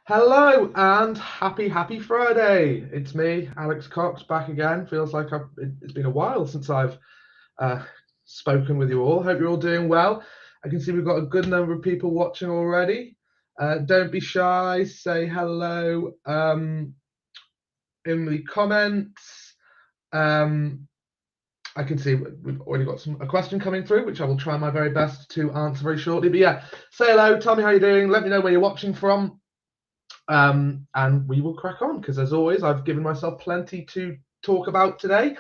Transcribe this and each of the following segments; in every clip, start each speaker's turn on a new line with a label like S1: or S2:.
S1: Hello and happy Friday. It's me, Alex Cox, back again. Feels like it's been a while since I've uh, spoken with you all. Hope you're all doing well. I can see we've got a good number of people watching already. Don't be shy. Say hello in the comments. Um, I can see we've already got a question coming through, which I will try my very best to answer very shortly. But yeah, say hello. Tell me how you're doing. Let me know where you're watching from. And we will crack on because, as always, I've given myself plenty to talk about today.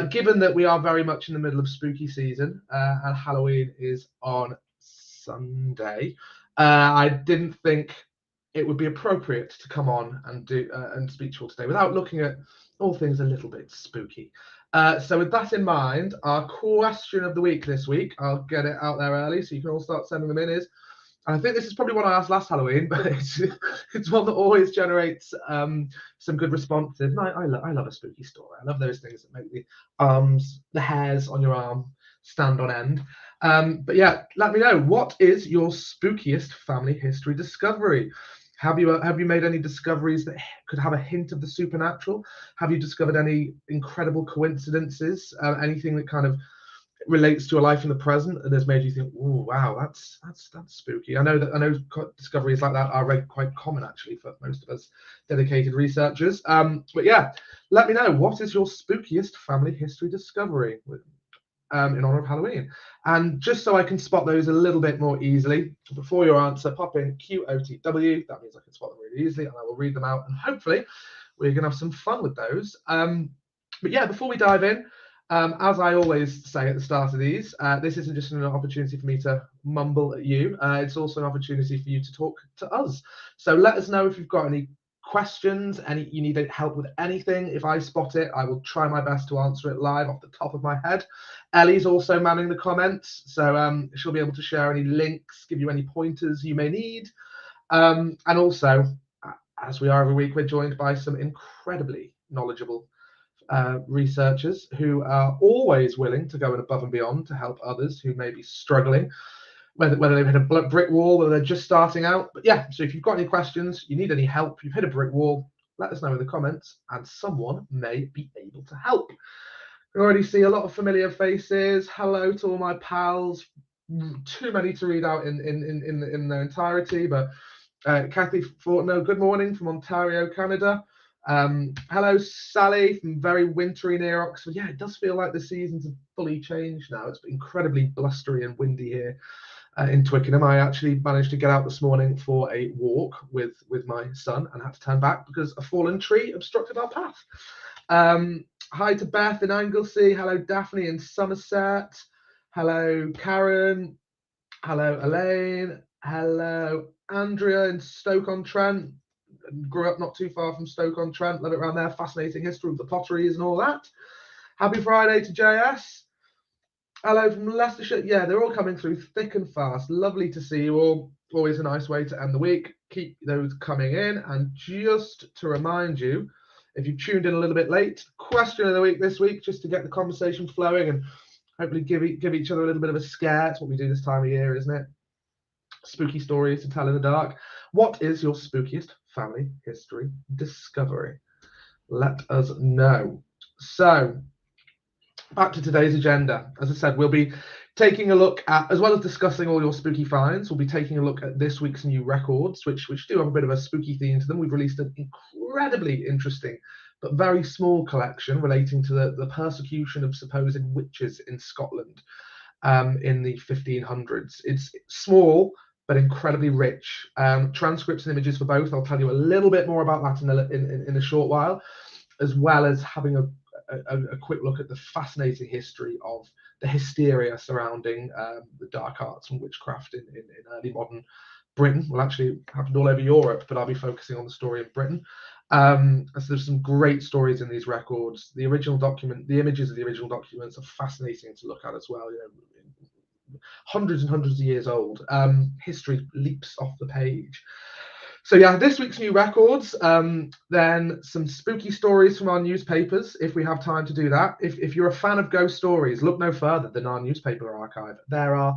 S1: Given that we are very much in the middle of spooky season and Halloween is on Sunday, I didn't think it would be appropriate to come on and do and speak to you all today without looking at all things a little bit spooky. So with that in mind, our question of the week this week, I'll get it out there early so you can all start sending them in, is, and I think this is probably one I asked last Halloween, but it's one that always generates some good responses. And I love a spooky story. I love those things that make the hairs on your arm stand on end. But yeah, let me know, what is your spookiest family history discovery? Have you made any discoveries that could have a hint of the supernatural? Have you discovered any incredible coincidences? Anything that kind of relates to a life in the present and has made you think, "Oh, wow, that's spooky." I know discoveries like that are quite common actually for most of us dedicated researchers. But yeah, let me know, what is your spookiest family history discovery in honor of Halloween? And just so I can spot those a little bit more easily, before your answer, pop in QOTW. That means I can spot them really easily, and I will read them out, and hopefully we're gonna have some fun with those. But yeah, before we dive in, as I always say at the start of these, this isn't just an opportunity for me to mumble at you. It's also an opportunity for you to talk to us. So let us know if you've got any questions, you need help with anything. If I spot it, I will try my best to answer it live off the top of my head. Ellie's also manning the comments, so she'll be able to share any links, give you any pointers you may need. And also, as we are every week, we're joined by some incredibly knowledgeable researchers who are always willing to go above and beyond to help others who may be struggling, whether they've hit a brick wall, whether they're just starting out. But yeah, so if you've got any questions, you need any help, you've hit a brick wall, let us know in the comments and someone may be able to help. I already see a lot of familiar faces. Hello to all my pals. Too many to read out in their entirety, but Kathy Fortno, good morning from Ontario, Canada. Hello, Sally from very wintry near Oxford. Yeah, it does feel like the seasons have fully changed now. It's incredibly blustery and windy here in Twickenham. I actually managed to get out this morning for a walk with my son and had to turn back because a fallen tree obstructed our path. Hi to Beth in Anglesey. Hello, Daphne in Somerset. Hello, Karen. Hello, Elaine. Hello, Andrea in Stoke-on-Trent. Grew up not too far from Stoke-on-Trent. Love it around there. Fascinating history with the potteries and all that. Happy Friday to JS. Hello from Leicestershire. Yeah, they're all coming through thick and fast. Lovely to see you all. Always a nice way to end the week. Keep those coming in. And just to remind you, if you've tuned in a little bit late, question of the week this week, just to get the conversation flowing and hopefully give each other a little bit of a scare. It's what we do this time of year, isn't it? Spooky stories to tell in the dark. What is your spookiest family history discovery? Let us know. So, back to today's agenda. As I said, we'll be taking a look at, as well as discussing all your spooky finds, we'll be taking a look at this week's new records, which do have a bit of a spooky theme to them. We've released an incredibly interesting but very small collection relating to the persecution of supposed witches in Scotland in the 1500s. It's small but incredibly rich. Transcripts and images for both. I'll tell you a little bit more about that in a short while, as well as having a quick look at the fascinating history of the hysteria surrounding the dark arts and witchcraft in early modern Britain. Well, actually, it happened all over Europe, but I'll be focusing on the story in Britain. So there's some great stories in these records. The original document, the images of the original documents are fascinating to look at as well. You know, hundreds and hundreds of years old. History leaps off the page. So yeah, this week's new records, then some spooky stories from our newspapers, if we have time to do that. If you're a fan of ghost stories, look no further than our newspaper archive. There are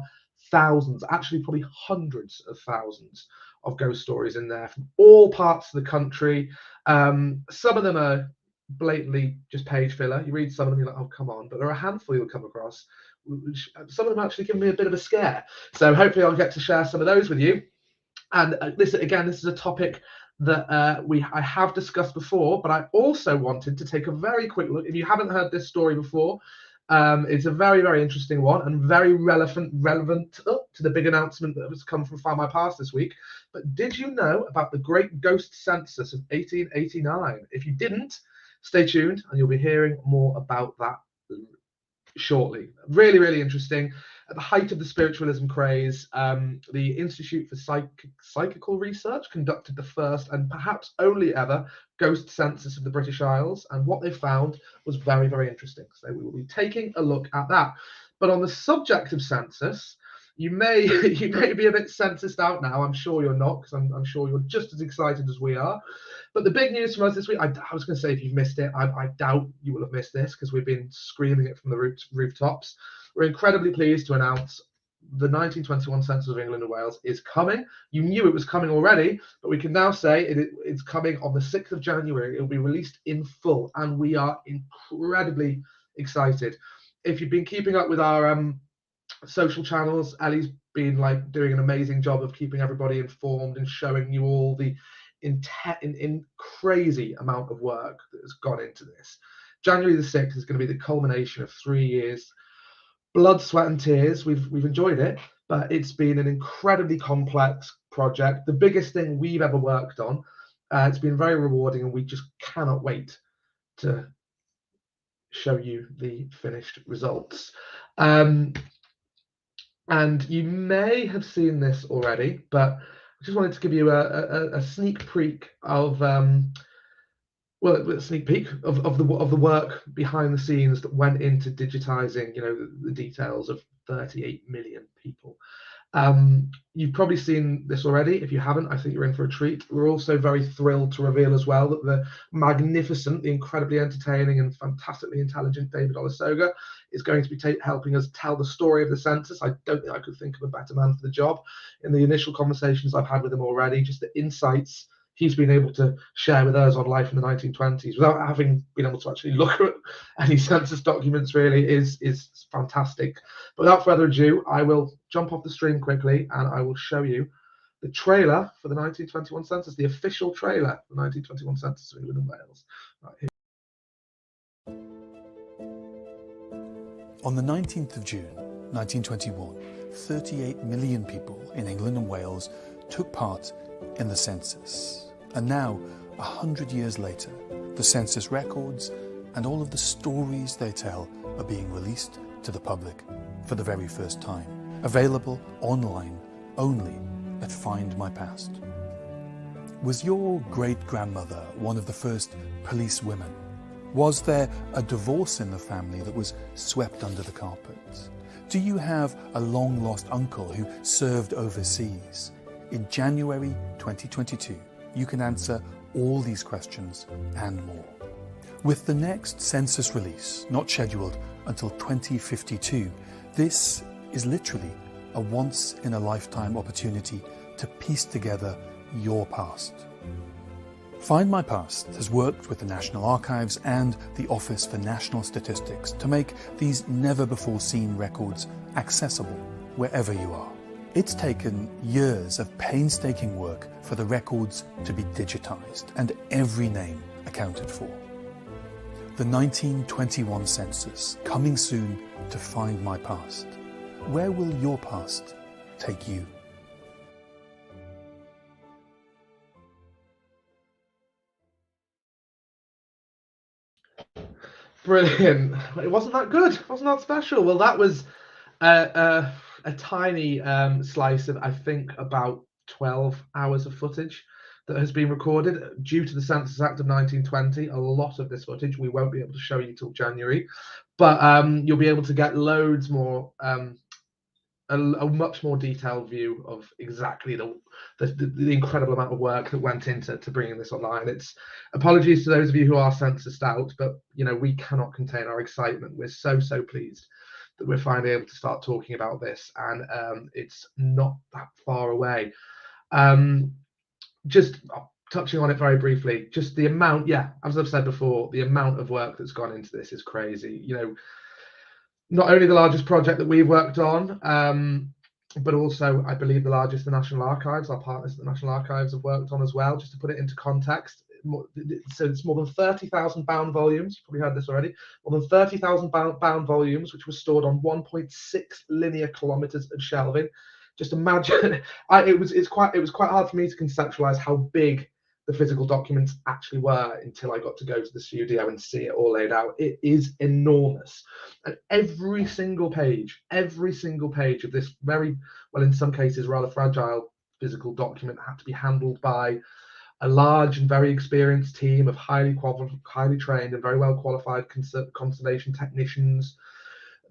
S1: thousands, actually probably hundreds of thousands of ghost stories in there from all parts of the country. Some of them are blatantly just page filler. You read some of them, you're like, oh, come on. But there are a handful you'll come across, which some of them actually give me a bit of a scare. So hopefully I'll get to share some of those with you. And this is a topic that I have discussed before, but I also wanted to take a very quick look. If you haven't heard this story before, it's a very, very interesting one and very relevant to the big announcement that has come from Findmypast this week. But did you know about the Great Ghost Census of 1889? If you didn't, stay tuned and you'll be hearing more about that shortly. Really, really interesting. At the height of the spiritualism craze, the Institute for Psychical Research conducted the first and perhaps only ever ghost census of the British Isles, and what they found was very, very interesting. So we will be taking a look at that. But on the subject of census, you may be a bit censused out now. I'm sure you're not, because I'm sure you're just as excited as we are. But the big news from us this week, I was going to say, if you've missed it, I doubt you will have missed this, because we've been screaming it from the rooftops. We're incredibly pleased to announce the 1921 Census of England and Wales is coming. You knew it was coming already, but we can now say it's coming on the 6th of January. It will be released in full, and we are incredibly excited. If you've been keeping up with our social channels, Ellie's been doing an amazing job of keeping everybody informed and showing you all the in crazy amount of work that has gone into this. January the 6th is going to be the culmination of 3 years, blood, sweat and tears. We've enjoyed it, but it's been an incredibly complex project, the biggest thing we've ever worked on. It's been very rewarding, and we just cannot wait to show you the finished results. And you may have seen this already, but I just wanted to give you a sneak peek of a sneak peek of the work behind the scenes that went into digitizing, the details of 38 million people. You've probably seen this already. If you haven't, I think you're in for a treat. We're also very thrilled to reveal as well that the magnificent, the incredibly entertaining and fantastically intelligent David Olusoga is going to be helping us tell the story of the census. I don't think I could think of a better man for the job. In the initial conversations I've had with him already, just the insights he's been able to share with us on life in the 1920s without having been able to actually look at any census documents really is fantastic. But without further ado, I will jump off the stream quickly and I will show you the trailer for the 1921 census, the official trailer for the 1921 census of England and Wales. Right here.
S2: On the 19th of June, 1921, 38 million people in England and Wales took part in the census. And now, 100 years later, the census records and all of the stories they tell are being released to the public for the very first time, available online only at Findmypast. Was your great-grandmother one of the first police women? Was there a divorce in the family that was swept under the carpet? Do you have a long-lost uncle who served overseas? In January 2022, you can answer all these questions and more. With the next census release not scheduled until 2052, this is literally a once-in-a-lifetime opportunity to piece together your past. Findmypast has worked with the National Archives and the Office for National Statistics to make these never-before-seen records accessible wherever you are. It's taken years of painstaking work for the records to be digitized and every name accounted for. The 1921 census, coming soon to Findmypast. Where will your past take you?
S1: Brilliant. It wasn't that good. It wasn't that special. Well, that was a tiny slice of, I think, about 12 hours of footage that has been recorded. Due to the Census Act of 1920, a lot of this footage we won't be able to show you till January, but you'll be able to get loads more, a much more detailed view of exactly the incredible amount of work that went into bringing this online. It's apologies to those of you who are censused out, but we cannot contain our excitement. We're so pleased that we're finally able to start talking about this, and it's not that far away. Just touching on it very briefly, just the amount, as I've said before, the amount of work that's gone into this is crazy. Not only the largest project that we've worked on, but also, I believe, the largest the National Archives, our partners at the National Archives, have worked on as well. Just to put it into context, so it's more than 30,000 bound volumes. You've probably heard this already. More than 30,000 bound volumes, which were stored on 1.6 linear kilometers of shelving. Just imagine, it was quite hard for me to conceptualize how big the physical documents actually were until I got to go to the studio and see it all laid out. It is enormous. And every single page of this very, well, in some cases, rather fragile physical document had to be handled by a large and very experienced team of highly trained and very well qualified conservation technicians.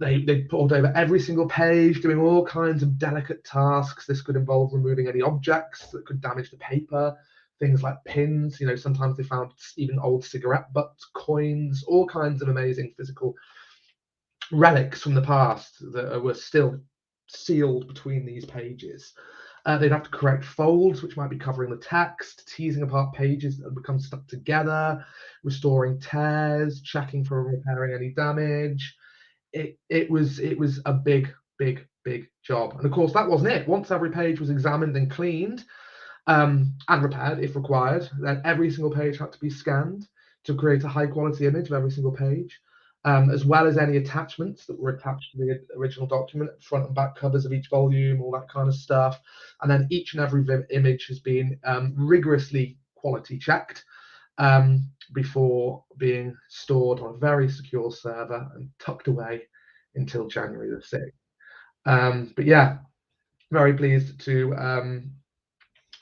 S1: They pored over every single page, doing all kinds of delicate tasks. This could involve removing any objects that could damage the paper, things like pins. Sometimes they found even old cigarette butts, coins, all kinds of amazing physical relics from the past that were still sealed between these pages. They'd have to correct folds, which might be covering the text, teasing apart pages that had become stuck together, restoring tears, checking for repairing any damage. It was a big job. And of course, that wasn't it. Once every page was examined and cleaned, and repaired if required, then every single page had to be scanned to create a high quality image of every single page, as well as any attachments that were attached to the original document, front and back covers of each volume, all that kind of stuff. And then each and every image has been rigorously quality checked before being stored on a very secure server and tucked away until January the 6th. But yeah, very pleased to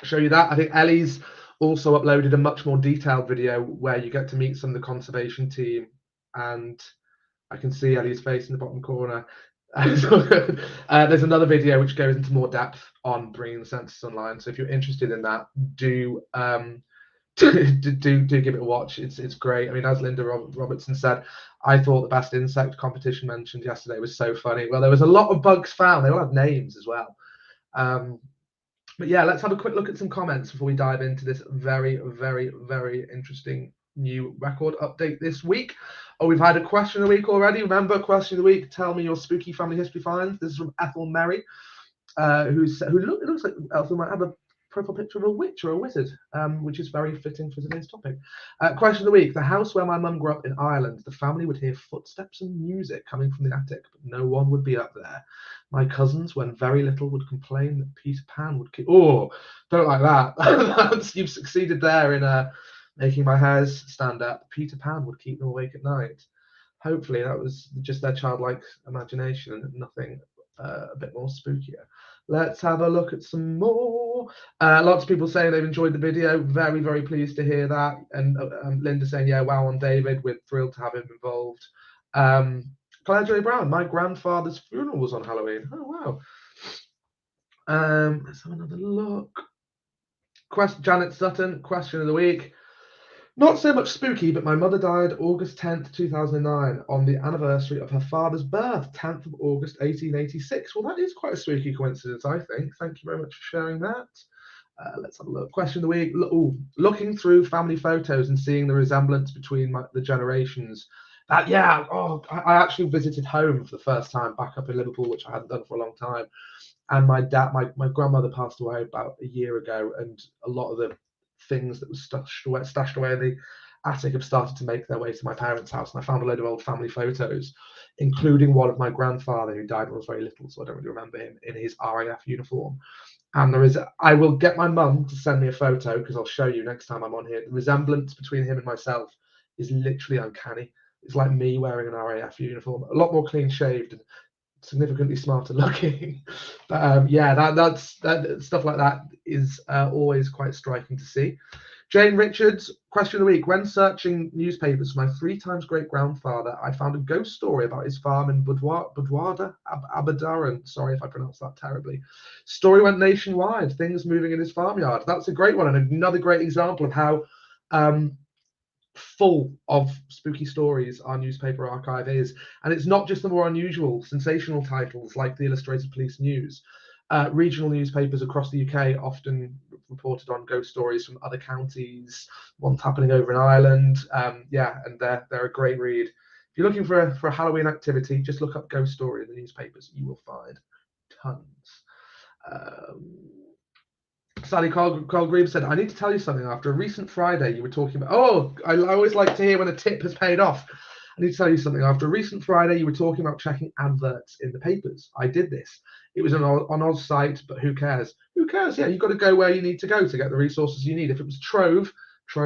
S1: show you that. I think Ellie's also uploaded a much more detailed video where you get to meet some of the conservation team, and I can see Ellie's face in the bottom corner. There's another video which goes into more depth on bringing the census online. So if you're interested in that, do give it a watch. It's great. I mean, as Linda Robertson said, I thought the best insect competition mentioned yesterday was so funny. Well, there was a lot of bugs found. They all have names as well. But yeah, let's have a quick look at some comments before we dive into this very interesting new record update this week. Oh, we've had a question of the week already. Remember, question of the week, tell me your spooky family history finds. This is from Ethel Merry, it looks like Ethel might have a profile picture of a witch or a wizard, which is very fitting for today's topic. Question of the week, the house where my mum grew up in Ireland, the family would hear footsteps and music coming from the attic, but no one would be up there. My cousins, when very little, would complain that Peter Pan would keep... Oh, don't like that. You've succeeded there in making my hairs stand up. Peter Pan would keep them awake at night. Hopefully that was just their childlike imagination and nothing a bit more spookier. Let's have a look at some more. Lots of people saying they've enjoyed the video. Very pleased to hear that. And Linda saying, yeah, wow on David. We're thrilled to have him involved. Claire J. Brown, my grandfather's funeral was on Halloween. Oh, wow. Let's have another look. Janet Sutton, question of the week. Not so much spooky, but my mother died August 10th, 2009, on the anniversary of her father's birth, 10th of August, 1886. Well, that is quite a spooky coincidence, I think. Thank you very much for sharing that. Let's have a look. Question of the week. Looking through family photos and seeing the resemblance between the generations. I actually visited home for the first time back up in Liverpool, which I hadn't done for a long time. And my grandmother passed away about a year ago, and a lot of the things that was stashed away in the attic have started to make their way to my parents' house. And I found a load of old family photos, including one of my grandfather who died when I was very little, so I don't really remember him, in his RAF uniform. And I will get my mum to send me a photo because I'll show you next time I'm on here. The resemblance between him and myself is literally uncanny. It's like me wearing an RAF uniform, a lot more clean shaved and significantly smarter looking. But that stuff like that is always quite striking to see. Jane Richards, question of the week. When searching newspapers for my 3 times great grandfather, I found a ghost story about his farm in Budwada, Aberdaron. Sorry if I pronounced that terribly. Story went nationwide, things moving in his farmyard. That's a great one, and another great example of how full of spooky stories our newspaper archive is. And it's not just the more unusual, sensational titles like the Illustrated Police News. Regional newspapers across the UK often reported on ghost stories from other counties. One's happening over in Ireland. Yeah, and they're a great read. If you're looking for a Halloween activity, just look up ghost story in the newspapers. You will find tons. Sally Colgreve said, I need to tell you something. After a recent Friday, you were talking about... Oh, I always like to hear when a tip has paid off. I need to tell you something. After a recent Friday, you were talking about checking adverts in the papers. I did this. It was on Oz site, but who cares? Who cares? Yeah, you've got to go where you need to go to get the resources you need. If it was Trove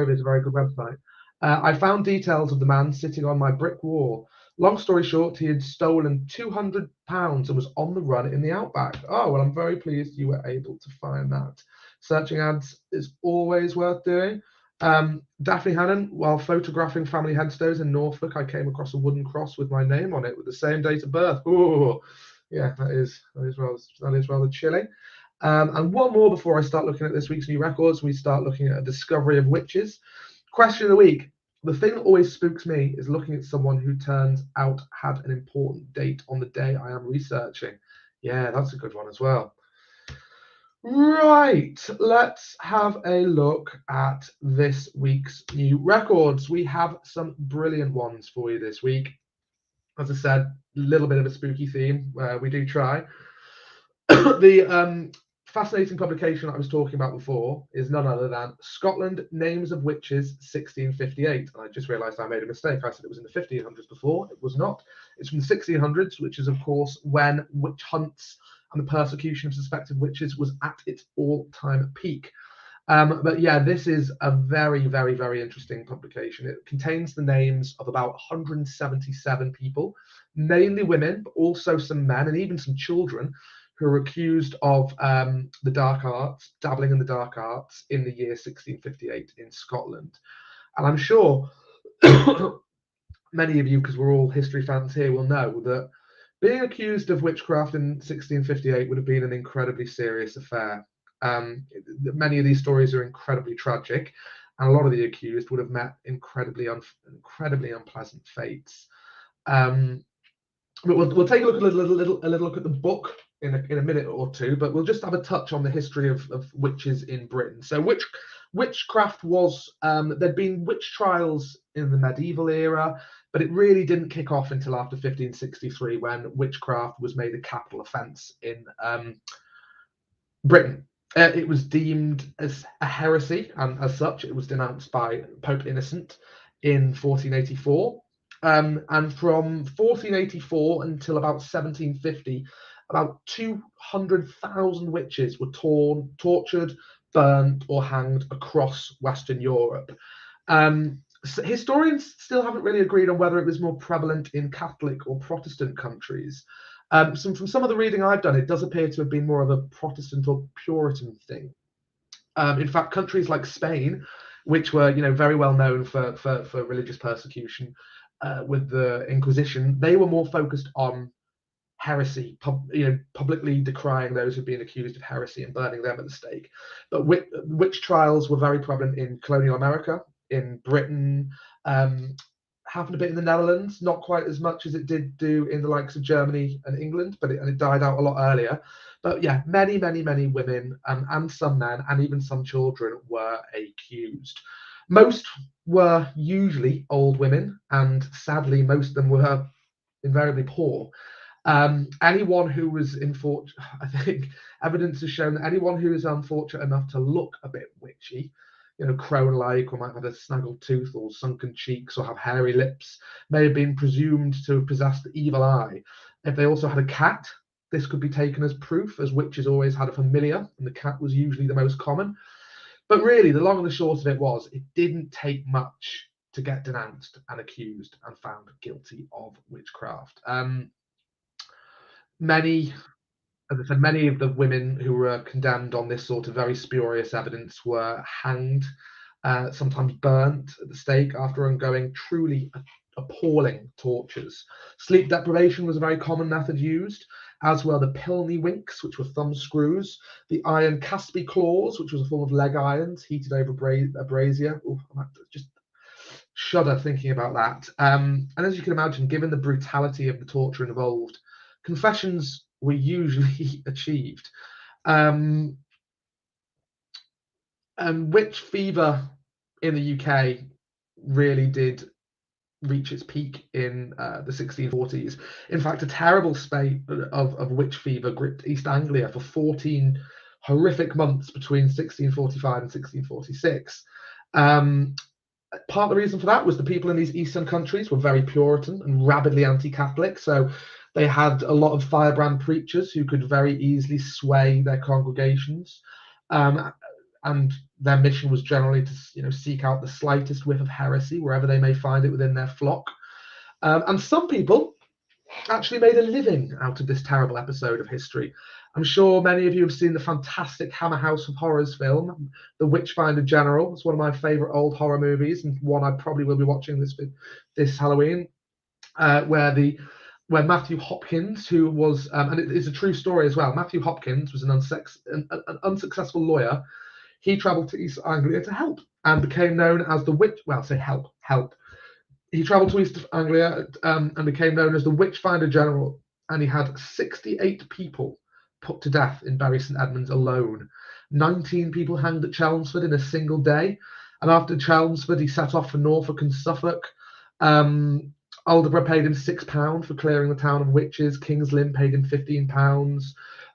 S1: is a very good website. I found details of the man sitting on my brick wall. Long story short, he had stolen £200 and was on the run in the outback. Oh, well, I'm very pleased you were able to find that. Searching ads is always worth doing. Daphne Hannon, while photographing family headstones in Norfolk, I came across a wooden cross with my name on it with the same date of birth. Ooh, yeah, that is rather chilling. And one more before I start looking at this week's new records. We start looking at a discovery of witches. Question of the week. The thing that always spooks me is looking at someone who turns out had an important date on the day I am researching. Yeah, that's a good one as well. Right, let's have a look at this week's new records. We have some brilliant ones for you this week. As I said, a little bit of a spooky theme. We do try. The fascinating publication I was talking about before is none other than Scotland Names of Witches 1658. I just realised I made a mistake. I said it was in the 1500s before. It was not. It's from the 1600s, which is, of course, when witch hunts and the persecution of suspected witches was at its all-time peak. But yeah, this is a very, very, very interesting publication. It contains the names of about 177 people, mainly women, but also some men and even some children who are accused of the dark arts, dabbling in the dark arts in the year 1658 in Scotland. And I'm sure many of you, because we're all history fans here, will know that being accused of witchcraft in 1658 would have been an incredibly serious affair. Many of these stories are incredibly tragic, and a lot of the accused would have met incredibly unpleasant fates. But we'll take a look at a little look at the book in a minute or two, but we'll just have a touch on the history of witches in Britain. So witchcraft was, there'd been witch trials in the medieval era, but it really didn't kick off until after 1563 when witchcraft was made a capital offence in Britain. It was deemed as a heresy, and as such, it was denounced by Pope Innocent in 1484. And from 1484 until about 1750, about 200,000 witches were tortured, burned, or hanged across Western Europe. So historians still haven't really agreed on whether it was more prevalent in Catholic or Protestant countries. From some of the reading I've done, it does appear to have been more of a Protestant or Puritan thing. In fact, countries like Spain, which were very well known for religious persecution with the Inquisition, they were more focused on heresy, publicly decrying those who'd been accused of heresy and burning them at the stake. But witch trials were very prevalent in colonial America, in Britain, happened a bit in the Netherlands, not quite as much as it did do in the likes of Germany and England, but it died out a lot earlier. But yeah, many women and some men and even some children were accused. Most were usually old women, and sadly, most of them were invariably poor. Anyone who was I think evidence has shown that anyone who is unfortunate enough to look a bit witchy, crone-like, or might have a snaggled tooth or sunken cheeks or have hairy lips, may have been presumed to have possessed the evil eye. If they also had a cat, this could be taken as proof, as witches always had a familiar, and the cat was usually the most common. But really, the long and the short of it was, it didn't take much to get denounced and accused and found guilty of witchcraft. As I said, many of the women who were condemned on this sort of very spurious evidence were hanged, sometimes burnt at the stake after undergoing truly appalling tortures. Sleep deprivation was a very common method used, as were the pilny winks, which were thumb screws, the iron Caspi claws, which was a form of leg irons heated over a brazier. Ooh, I just shudder thinking about that. And as you can imagine, given the brutality of the torture involved, confessions were usually achieved. Witch fever in the UK really did reach its peak in the 1640s. In fact, a terrible spate of witch fever gripped East Anglia for 14 horrific months between 1645 and 1646. Part of the reason for that was the people in these eastern countries were very Puritan and rabidly anti-Catholic, so they had a lot of firebrand preachers who could very easily sway their congregations, and their mission was generally to seek out the slightest whiff of heresy wherever they may find it within their flock. And some people actually made a living out of this terrible episode of history. I'm sure many of you have seen the fantastic Hammer House of Horrors film, The Witchfinder General. It's one of my favourite old horror movies, and one I probably will be watching this Halloween, where Matthew Hopkins, who was, and it is a true story as well, Matthew Hopkins was an unsuccessful lawyer. He travelled to East Anglia to help and became known as the witch. Well, say help. He travelled to East Anglia and became known as the Witchfinder General, and he had 68 people put to death in Bury St Edmunds alone. 19 people hanged at Chelmsford in a single day, and after Chelmsford, he set off for Norfolk and Suffolk. Aldeburgh paid him £6 for clearing the town of witches. King's Lynn paid him £15.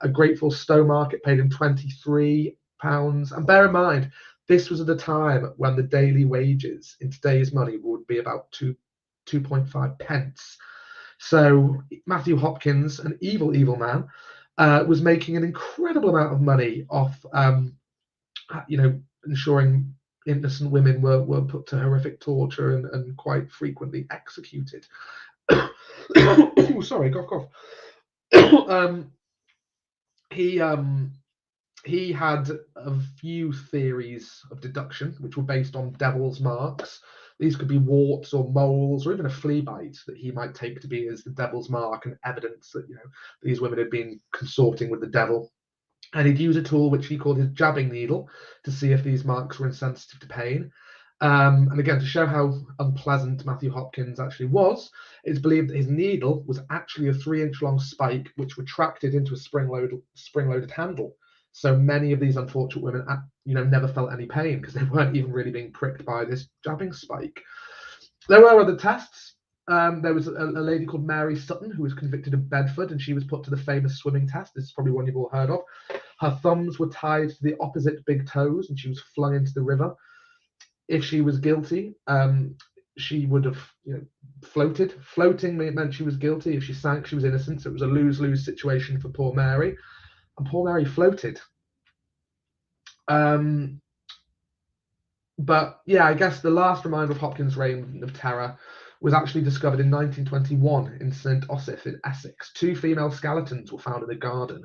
S1: A Grateful Stowmarket paid him £23. And bear in mind, this was at a time when the daily wages in today's money would be about 2.5 pence. So Matthew Hopkins, an evil man, was making an incredible amount of money off, ensuring innocent women were put to horrific torture and quite frequently executed. Sorry, cough. He had a few theories of deduction, which were based on devil's marks. These could be warts or moles or even a flea bite that he might take to be as the devil's mark and evidence that these women had been consorting with the devil. And he'd use a tool which he called his jabbing needle to see if these marks were insensitive to pain. And again, to show how unpleasant Matthew Hopkins actually was, it's believed that his needle was actually a 3-inch long spike which retracted into a spring-loaded handle. So many of these unfortunate women, never felt any pain because they weren't even really being pricked by this jabbing spike. There were other tests. There was a lady called Mary Sutton who was convicted of Bedford, and she was put to the famous swimming test. This is probably one you've all heard of. Her thumbs were tied to the opposite big toes, and she was flung into the river. If she was guilty, she would have floated. Floating meant she was guilty. If she sank, she was innocent. So it was a lose-lose situation for poor Mary. And poor Mary floated. But yeah, I guess the last reminder of Hopkins' reign of terror was actually discovered in 1921 in St Osyth in Essex. 2 female skeletons were found in a garden,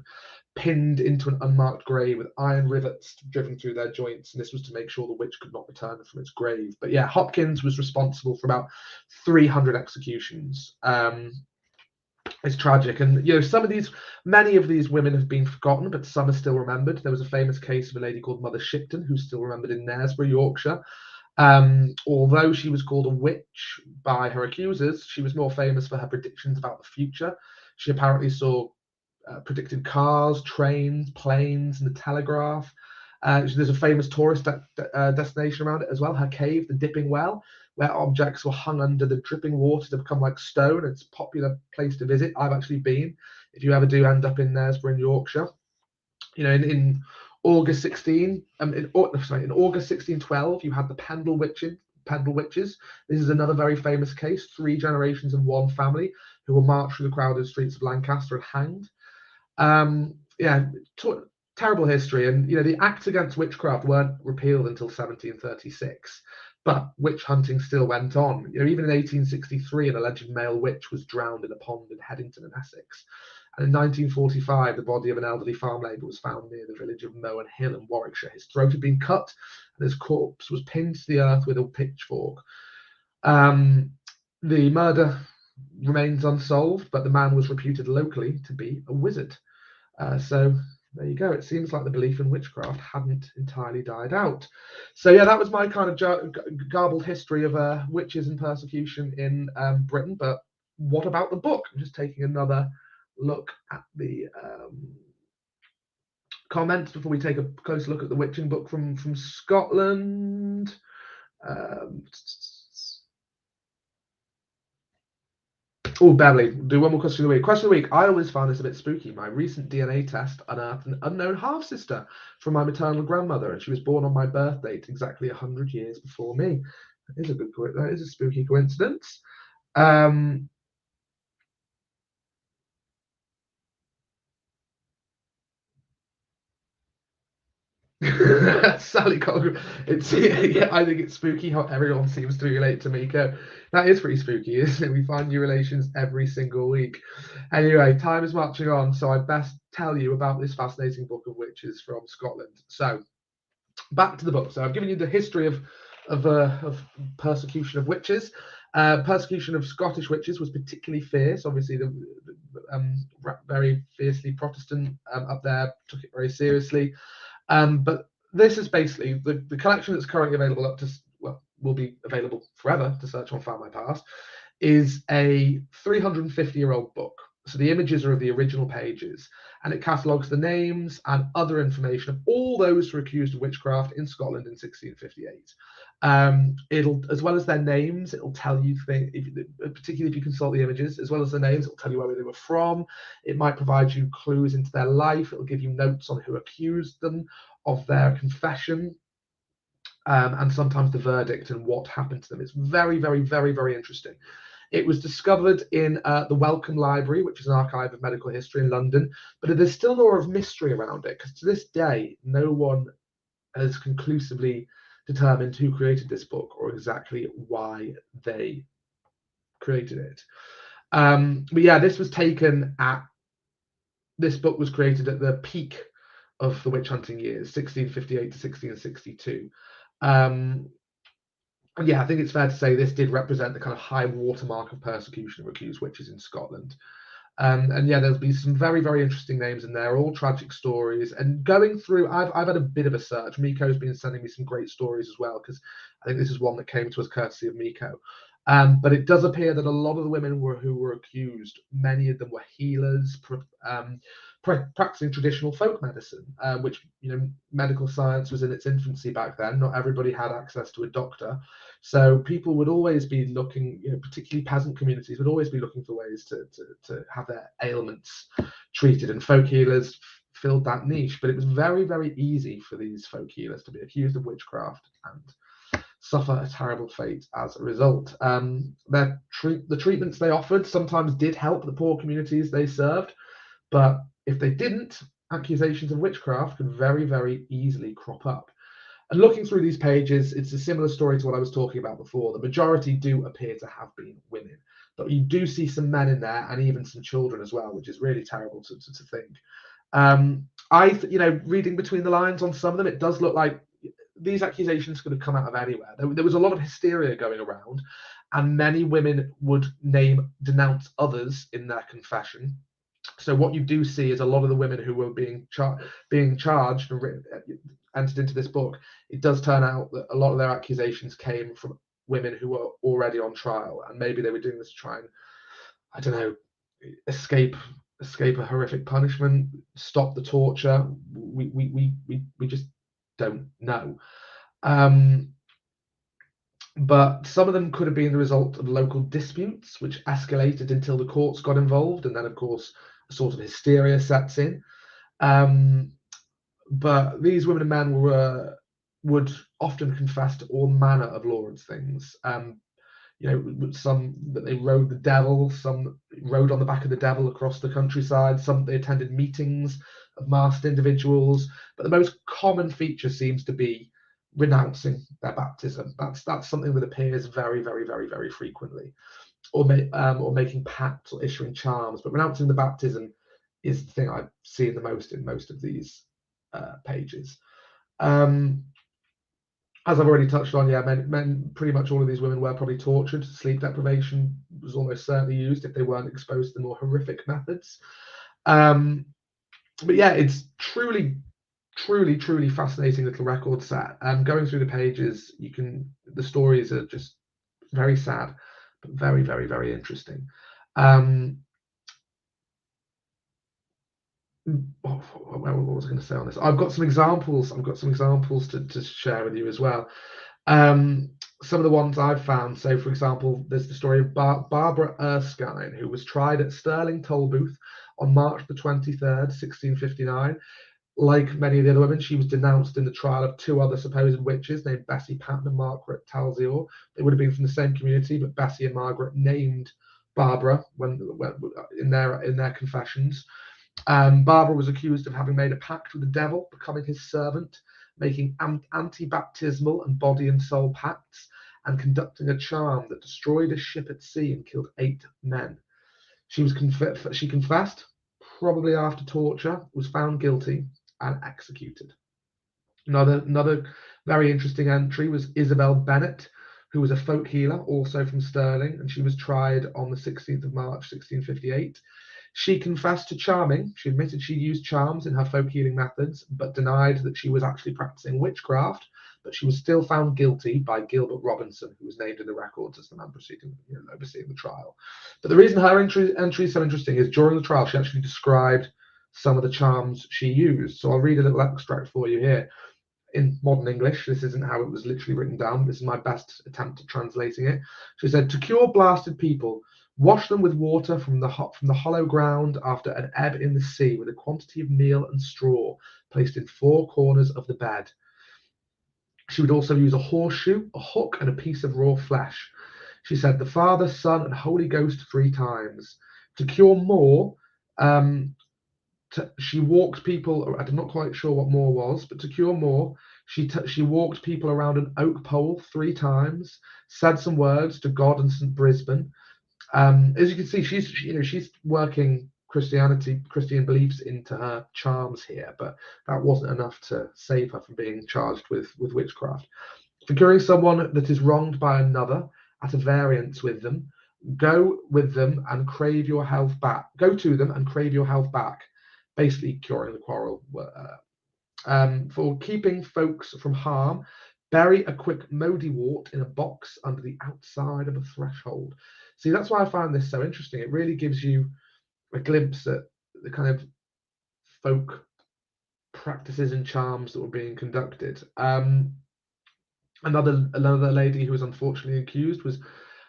S1: pinned into an unmarked grave with iron rivets driven through their joints, and this was to make sure the witch could not return from its grave. But yeah, Hopkins was responsible for about 300 executions. It's tragic, and many of these women have been forgotten, but some are still remembered. There was a famous case of a lady called Mother Shipton, who's still remembered in Knaresborough, Yorkshire. Although she was called a witch by her accusers, she was more famous for her predictions about the future. She apparently predicted cars, trains, planes, and the telegraph. There's a famous tourist destination around it as well, her cave, the Dipping Well, where objects were hung under the dripping water to become like stone. It's a popular place to visit. I've actually been. If you ever do end up in Knaresborough in Yorkshire, in August 1612, you had the Pendle Witches. This is another very famous case. 3 generations of one family who were marched through the crowded streets of Lancaster and hanged. Terrible history. And the acts against witchcraft weren't repealed until 1736, but witch hunting still went on. Even in 1863, an alleged male witch was drowned in a pond in Headington in Essex. And in 1945, the body of an elderly farm labourer was found near the village of Mowen Hill in Warwickshire. His throat had been cut, and his corpse was pinned to the earth with a pitchfork. The murder remains unsolved, but the man was reputed locally to be a wizard. So there you go. It seems like the belief in witchcraft hadn't entirely died out. So yeah, that was my kind of garbled history of witches and persecution in Britain. But what about the book? I'm just taking another look at the comments before we take a closer look at the witching book from Scotland. Oh, Beverly, do one more question of the week. Question of the week. I always found this a bit spooky. My recent DNA test unearthed an unknown half-sister from my maternal grandmother, and she was born on my birth date, exactly 100 years before me. That is a spooky coincidence. Sally Cochran. I think it's spooky how everyone seems to relate to Miko. That is pretty spooky, isn't it? We find new relations every single week. Anyway, time is marching on, so I best tell you about this fascinating book of witches from Scotland. So, back to the book. So I've given you the history of persecution of witches. Persecution of Scottish witches was particularly fierce. Obviously, the very fiercely Protestant up there took it very seriously. But this is basically the collection that's currently available will be available forever to search on Findmypast, is a 350-year-old book. So the images are of the original pages, and it catalogues the names and other information of all those who were accused of witchcraft in Scotland in 1658. It'll, as well as their names, it'll tell you things, particularly if you consult the images, as well as the names, it'll tell you where they were from. It might provide you clues into their life. It'll give you notes on who accused them of their confession, and sometimes the verdict and what happened to them. It's very, very, very, very interesting. It was discovered in the Wellcome Library, which is an archive of medical history in London, but there's still more of mystery around it, because to this day, no one has conclusively determined who created this book or exactly why they created it. But yeah, this book was created at the peak of the witch hunting years, 1658 to 1662. And yeah, I think it's fair to say this did represent the kind of high watermark of persecution of accused witches in Scotland. And yeah, there's been some very, very interesting names in there, all tragic stories. And going through, I've had a bit of a search. Miko's been sending me some great stories as well, because I think this is one that came to us courtesy of Miko. But it does appear that a lot of the women who were accused, many of them were healers, practicing traditional folk medicine, which, medical science was in its infancy back then. Not everybody had access to a doctor. So people would always be looking, particularly peasant communities, would always be looking for ways to have their ailments treated, and folk healers filled that niche. But it was very, very easy for these folk healers to be accused of witchcraft and suffer a terrible fate as a result. The treatments they offered sometimes did help the poor communities they served, but if they didn't, accusations of witchcraft could very, very easily crop up. And looking through these pages, it's a similar story to what I was talking about before. The majority do appear to have been women, but you do see some men in there, and even some children as well, which is really terrible to think. Reading between the lines on some of them, it does look like these accusations could have come out of anywhere. There was a lot of hysteria going around, and many women would denounce others in their confession. So what you do see is a lot of the women who were being charged and entered into this book, it does turn out that a lot of their accusations came from women who were already on trial, and maybe they were doing this to try and, I don't know, escape a horrific punishment, stop the torture. We just don't know. But some of them could have been the result of local disputes, which escalated until the courts got involved, and then, of course, a sort of hysteria sets in. But these women and men would often confess to all manner of lawless things. Some that they rode the devil, some rode on the back of the devil across the countryside, some they attended meetings of masked individuals. But the most common feature seems to be renouncing their baptism. That's something that appears very, very, very, very frequently, or making pacts or issuing charms. But renouncing the baptism is the thing I see the most in most of these pages. As I've already touched on, men, pretty much all of these women were probably tortured. Sleep deprivation was almost certainly used if they weren't exposed to the more horrific methods. But yeah, it's truly, truly, truly fascinating little record set. Going through the pages, the stories are just very sad, but very, very, very interesting. what was I going to say on this? I've got some examples. To share with you as well. Some of the ones I've found. So, for example, there's the story of Barbara Erskine, who was tried at Stirling Toll Booth on March the 23rd, 1659. Like many of the other women, she was denounced in the trial of two other supposed witches named Bessie Patton and Margaret Talzior. They would have been from the same community, but Bessie and Margaret named Barbara when in their confessions. Barbara was accused of having made a pact with the devil, becoming his servant, making anti-baptismal and body and soul pacts, and conducting a charm that destroyed a ship at sea and killed 8 men. She confessed, probably after torture, was found guilty and executed. Another very interesting entry was Isabel Bennett, who was a folk healer, also from Stirling, and she was tried on the 16th of March, 1658. She confessed to charming. She admitted she used charms in her folk healing methods, but denied that she was actually practicing witchcraft. But she was still found guilty by Gilbert Robinson, who was named in the records as the man overseeing the trial. But the reason her entry is so interesting is during the trial, she actually described some of the charms she used. So I'll read a little extract for you here. In modern English, this isn't how it was literally written down. This is my best attempt at translating it. She said, to cure blasted people, wash them with water from the hollow ground after an ebb in the sea, with a quantity of meal and straw placed in 4 corners of the bed. She would also use a horseshoe, a hook, and a piece of raw flesh. She said, the Father, Son, and Holy Ghost 3 times. To cure more, she walked people. I'm not quite sure what more was, but to cure more, she walked people around an oak pole 3 times, said some words to God and St. Brisbane. As you can see, she's working Christian beliefs into her charms here, but that wasn't enough to save her from being charged with witchcraft. For curing someone that is wronged by another at a variance with them, go to them and crave your health back. Basically curing the quarrel. For keeping folks from harm, bury a quick modywort in a box under the outside of a threshold. See, that's why I find this so interesting. It really gives you a glimpse at the kind of folk practices and charms that were being conducted. Another lady who was unfortunately accused was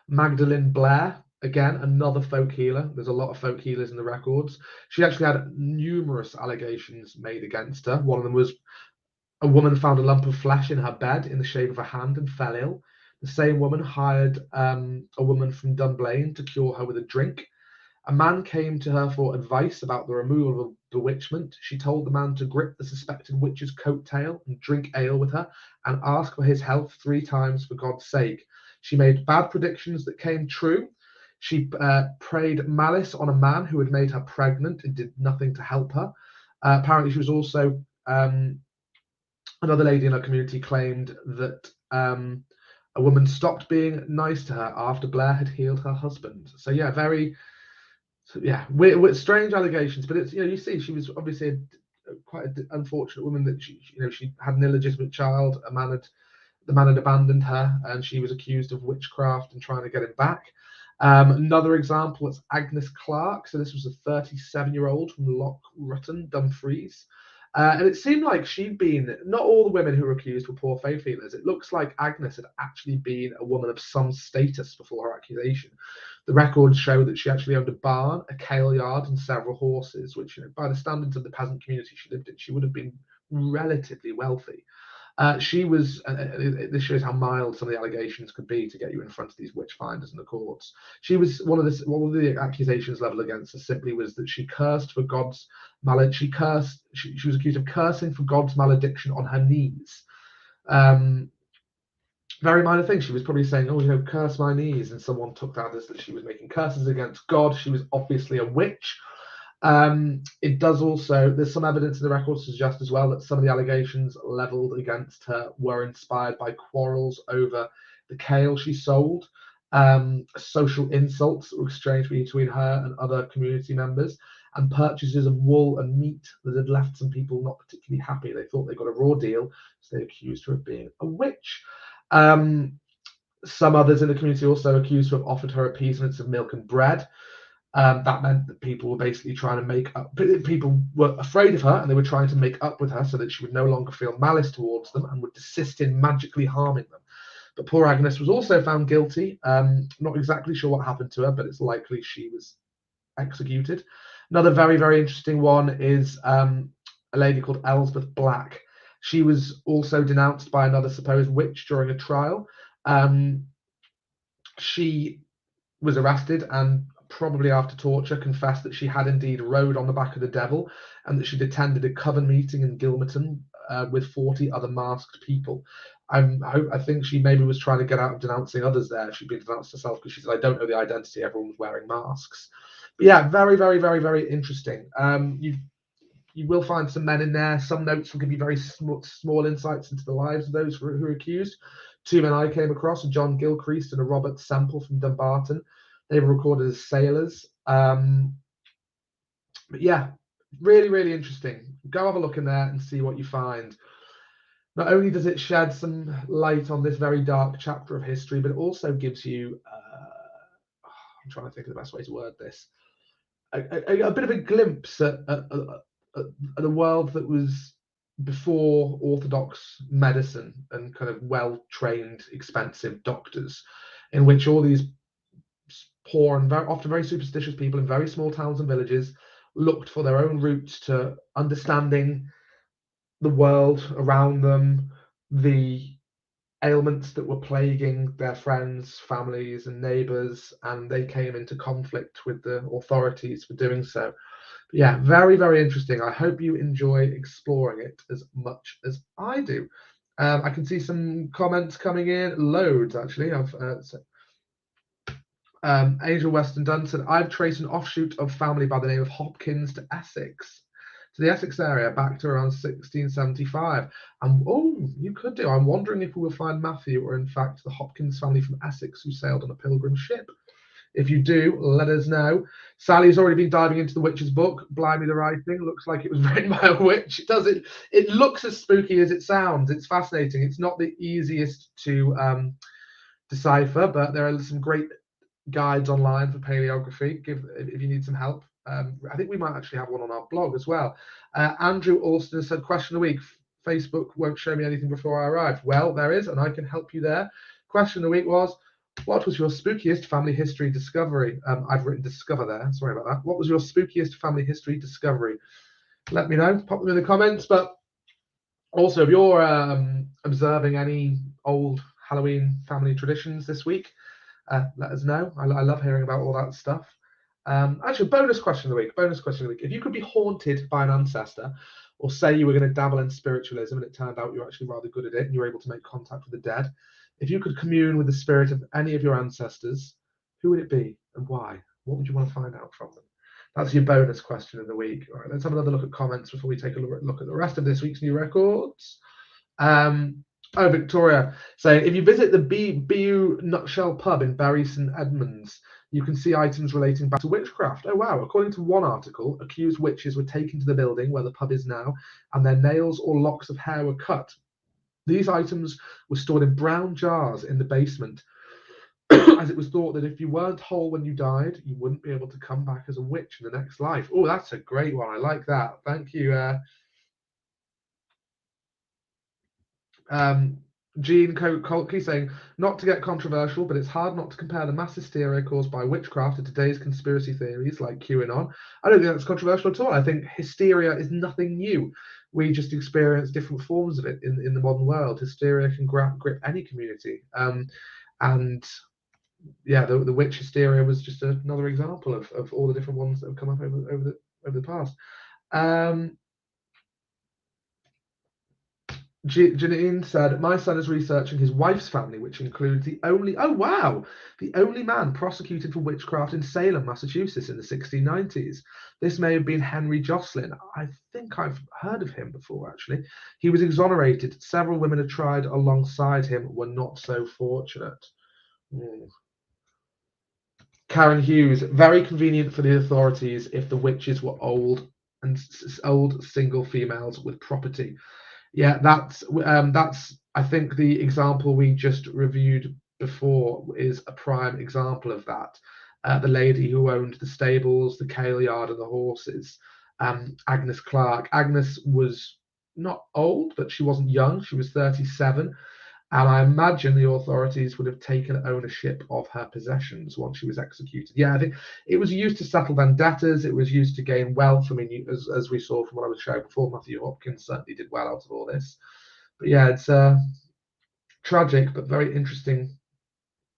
S1: Magdalene Blair. Again, another folk healer. There's a lot of folk healers in the records. She actually had numerous allegations made against her. One of them was a woman found a lump of flesh in her bed in the shape of a hand and fell ill. The same woman hired a woman from Dunblane to cure her with a drink. A man came to her for advice about the removal of bewitchment. She told the man to grip the suspected witch's coattail and drink ale with her and ask for his health 3 times for God's sake. She made bad predictions that came true. She prayed malice on a man who had made her pregnant and did nothing to help her. Apparently, she was also another lady in her community claimed that a woman stopped being nice to her after Blair had healed her husband. So yeah, weird, strange allegations. But it's, you see, she was obviously quite an unfortunate woman that she had an illegitimate child. The man had abandoned her, and she was accused of witchcraft and trying to get him back. Another example is Agnes Clark. So this was a 37-year-old from Loch Rutten, Dumfries. And it seemed like not all the women who were accused were poor faith healers. It looks like Agnes had actually been a woman of some status before her accusation. The records show that she actually owned a barn, a kale yard, and several horses, which, by the standards of the peasant community she lived in, she would have been relatively wealthy. She was, this shows how mild some of the allegations could be to get you in front of these witch finders in the courts. She was one of the accusations leveled against her simply was that she cursed for God's malediction. She was accused of cursing for God's malediction on her knees. Very minor thing. She was probably saying, curse my knees, and someone took that as that she was making curses against God. She was obviously a witch. It does also, there's some evidence in the records to suggest as well that some of the allegations leveled against her were inspired by quarrels over the kale she sold, social insults that were exchanged between her and other community members, and purchases of wool and meat that had left some people not particularly happy. They thought they got a raw deal, so they accused her of being a witch. Some others in the community also accused her of offered her appeasements of milk and bread. That meant that people were basically trying to make up. People were afraid of her, and they were trying to make up with her so that she would no longer feel malice towards them and would desist in magically harming them. But poor Agnes was also found guilty. Not exactly sure what happened to her, but it's likely she was executed. Another very, very interesting one is a lady called Elspeth Black. She was also denounced by another supposed witch during a trial. She was arrested and probably after torture confessed that she had indeed rode on the back of the devil and that she'd attended a coven meeting in Gilmerton with 40 other masked people. I think she maybe was trying to get out of denouncing others there. She'd been denounced herself because she said, I don't know the identity, everyone was wearing masks. But yeah, very, very, very, very interesting. You will find some men in there. Some notes will give you very small insights into the lives of those who are accused. Two men I came across, a John Gilchrist and a Robert Semple from Dumbarton. They were recorded as sailors. But yeah, really, really interesting. Go have a look in there and see what you find. Not only does it shed some light on this very dark chapter of history, but it also gives you, I'm trying to think of the best way to word this, a bit of a glimpse at a world that was before orthodox medicine and kind of well-trained, expensive doctors, in which all these poor and often very superstitious people in very small towns and villages looked for their own routes to understanding the world around them, the ailments that were plaguing their friends, families, and neighbors, and they came into conflict with the authorities for doing so. But yeah, very, very interesting. I hope you enjoy exploring it as much as I do. I can see some comments coming in, loads actually. Angel Weston Dunn said, I've traced an offshoot of family by the name of Hopkins to Essex, to the Essex area, back to around 1675. And oh, you could do. I'm wondering if we will find Matthew or in fact the Hopkins family from Essex who sailed on a pilgrim ship. If you do, let us know. Sally's already been diving into the witch's book. Blimey, the writing looks like it was written by a witch. It looks as spooky as it sounds. It's fascinating. It's not the easiest to decipher, but there are some great guides online for paleography if you need some help. I think we might actually have one on our blog as well. Andrew Alston said, question of the week, Facebook won't show me anything before I arrive. Well, there is, and I can help you there. Question of the week was, what was your spookiest family history discovery? I've written discover there, sorry about that. What was your spookiest family history discovery? Let me know, pop them in the comments. But also, if you're observing any old Halloween family traditions this week, let us know. I love hearing about all that stuff. Actually, bonus question of the week. If you could be haunted by an ancestor, or say you were going to dabble in spiritualism and it turned out you're actually rather good at it and you're able to make contact with the dead, if you could commune with the spirit of any of your ancestors, who would it be and why? What would you want to find out from them? That's your bonus question of the week. All right, let's have another look at comments before we take a look at the rest of this week's new records. Oh, Victoria saying, if you visit the BU Nutshell pub in Bury St Edmunds, you can see items relating back to witchcraft. Oh, wow. According to one article, accused witches were taken to the building where the pub is now, and their nails or locks of hair were cut. These items were stored in brown jars in the basement, as it was thought that if you weren't whole when you died, you wouldn't be able to come back as a witch in the next life. Oh, that's a great one. I like that. Thank you. Jean Colkey saying, not to get controversial, but it's hard not to compare the mass hysteria caused by witchcraft to today's conspiracy theories like QAnon. I don't think that's controversial at all. I think hysteria is nothing new. We just experience different forms of it in the modern world. Hysteria can grip any community. And yeah, the witch hysteria was just another example of all the different ones that have come up over the past. Janine said, my son is researching his wife's family, which includes the only man prosecuted for witchcraft in Salem, Massachusetts in the 1690s. This may have been Henry Jocelyn. I think I've heard of him before, actually. He was exonerated. Several women had tried alongside him, were not so fortunate. Karen Hughes, very convenient for the authorities if the witches were old single females with property. Yeah, that's I think the example we just reviewed before is a prime example of that. the lady who owned the stables, the kale yard, and the horses, Agnes Clark. Agnes was not old, but she wasn't young. She was 37. And I imagine the authorities would have taken ownership of her possessions once she was executed. Yeah, I think it was used to settle vendettas. It was used to gain wealth. I mean, as we saw from what I was showing before, Matthew Hopkins certainly did well out of all this. But yeah, it's tragic, but very interesting